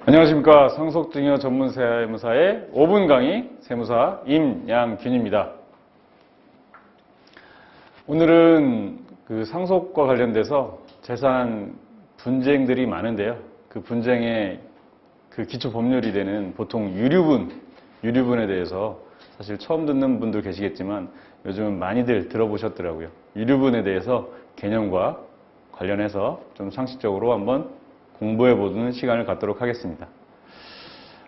안녕하십니까. 상속증여 전문 세무사의 5분 강의 세무사 임양균입니다. 오늘은 그 상속과 관련돼서 재산 분쟁들이 많은데요. 그 분쟁의 그 기초 법률이 되는 보통 유류분에 대해서 사실 처음 듣는 분들 계시겠지만 요즘은 많이들 들어보셨더라고요. 유류분에 대해서 개념과 관련해서 좀 상식적으로 한번 공부해보는 시간을 갖도록 하겠습니다.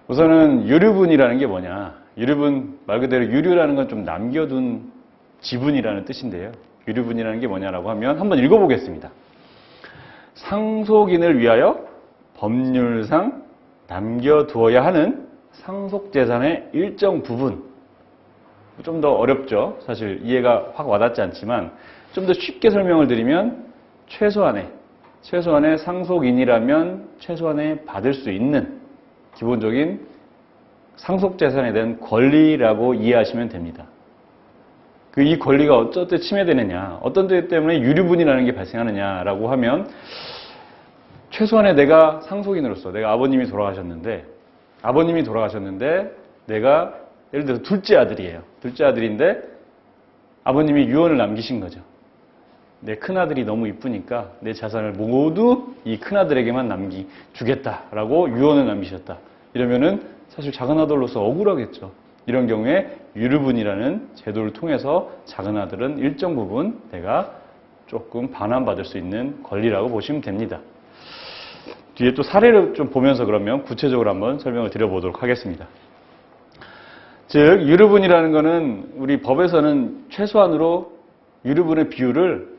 우선은 유류분이라는 게 뭐냐. 유류분 말 그대로 유류라는 건 좀 남겨둔 지분이라는 뜻인데요. 유류분이라는 게 뭐냐라고 하면 한번 읽어보겠습니다. 상속인을 위하여 법률상 남겨두어야 하는 상속재산의 일정 부분. 좀 더 어렵죠. 사실 이해가 확 와닿지 않지만 좀 더 쉽게 설명을 드리면 최소한의 상속인이라면 최소한의 받을 수 있는 기본적인 상속재산에 대한 권리라고 이해하시면 됩니다. 이 권리가 어쩔 때 침해되느냐, 어떤 때 때문에 유류분이라는 게 발생하느냐라고 하면 최소한의 내가 상속인으로서 내가 아버님이 돌아가셨는데 내가 예를 들어서 둘째 아들이에요. 둘째 아들인데 아버님이 유언을 남기신 거죠. 내 큰아들이 너무 이쁘니까 내 자산을 모두 이 큰아들에게만 주겠다라고 유언을 남기셨다. 이러면은 사실 작은아들로서 억울하겠죠. 이런 경우에 유류분이라는 제도를 통해서 작은아들은 일정 부분 내가 조금 반환받을 수 있는 권리라고 보시면 됩니다. 뒤에 또 사례를 좀 보면서 그러면 구체적으로 한번 설명을 드려보도록 하겠습니다. 즉 유류분이라는 거는 우리 법에서는 최소한으로 유류분의 비율을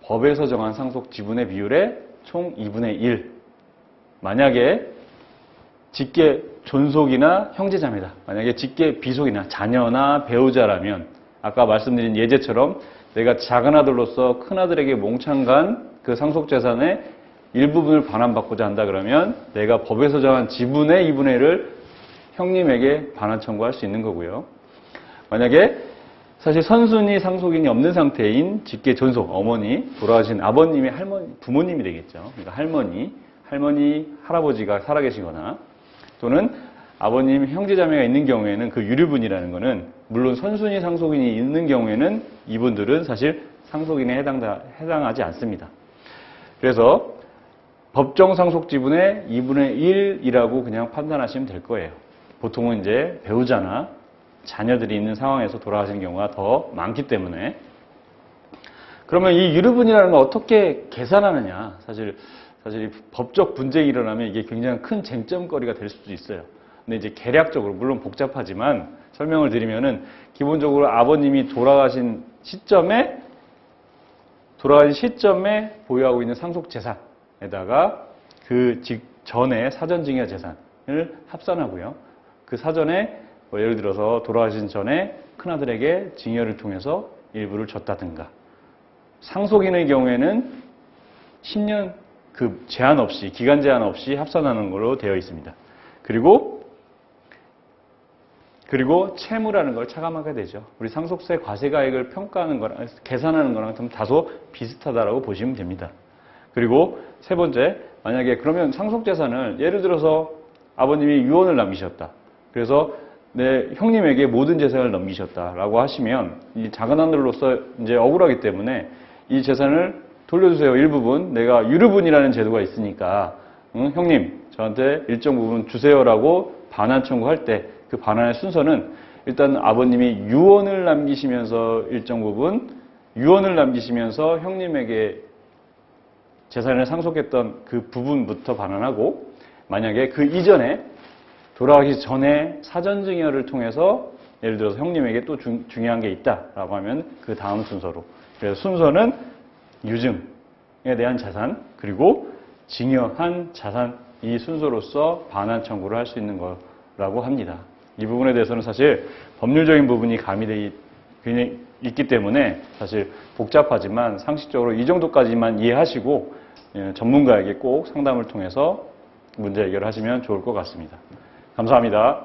법에서 정한 상속 지분의 비율의 총 2분의 1. 만약에 직계 존속이나 형제자매다. 만약에 직계 비속이나 자녀나 배우자라면 아까 말씀드린 예제처럼 내가 작은아들로서 큰아들에게 몽창 간 그 상속재산의 일부분을 반환받고자 한다 그러면 내가 법에서 정한 지분의 2분의 1을 형님에게 반환 청구할 수 있는 거고요. 만약에 사실 선순위 상속인이 없는 상태인 직계 존속, 어머니, 돌아가신 아버님의 부모님이 되겠죠. 그러니까 할머니, 할아버지가 살아계시거나 또는 아버님, 형제자매가 있는 경우에는 그 유류분이라는 거는 물론 선순위 상속인이 있는 경우에는 이분들은 사실 상속인에 해당하지 않습니다. 그래서 법정 상속 지분의 2분의 1이라고 그냥 판단하시면 될 거예요. 보통은 이제 배우자나 자녀들이 있는 상황에서 돌아가시는 경우가 더 많기 때문에 그러면 이 유류분이라는 걸 어떻게 계산하느냐 사실 법적 분쟁이 일어나면 이게 굉장히 큰 쟁점거리가 될 수도 있어요. 근데 이제 계략적으로 물론 복잡하지만 설명을 드리면은 기본적으로 아버님이 돌아가신 시점에 보유하고 있는 상속 재산에다가 그 직전에 사전증여 재산을 합산하고요. 그 사전에 예를 들어서 돌아가신 전에 큰아들에게 증여를 통해서 일부를 줬다든가 상속인의 경우에는 10년 기간 제한 없이 합산하는 걸로 되어 있습니다. 그리고 채무라는 걸 차감하게 되죠. 우리 상속세 과세가액을 평가하는 거랑 계산하는 거랑 좀 다소 비슷하다라고 보시면 됩니다. 그리고 세 번째, 만약에 그러면 상속재산을 예를 들어서 아버님이 유언을 남기셨다. 그래서 내 형님에게 모든 재산을 넘기셨다라고 하시면 이 작은아들로서 이제 억울하기 때문에 이 재산을 돌려주세요. 일부분 내가 유류분이라는 제도가 있으니까 형님 저한테 일정 부분 주세요라고 반환 청구할 때 그 반환의 순서는 일단 아버님이 유언을 남기시면서 일정 부분 유언을 남기시면서 형님에게 재산을 상속했던 그 부분부터 반환하고 만약에 그 이전에 돌아가기 전에 사전증여를 통해서 예를 들어서 형님에게 또 중요한 게 있다라고 하면 그 다음 순서로 그래서 순서는 유증에 대한 자산 그리고 증여한 자산 이 순서로서 반환 청구를 할 수 있는 거라고 합니다. 이 부분에 대해서는 사실 법률적인 부분이 가미되어 있기 때문에 사실 복잡하지만 상식적으로 이 정도까지만 이해하시고 전문가에게 꼭 상담을 통해서 문제 해결하시면 좋을 것 같습니다. 감사합니다.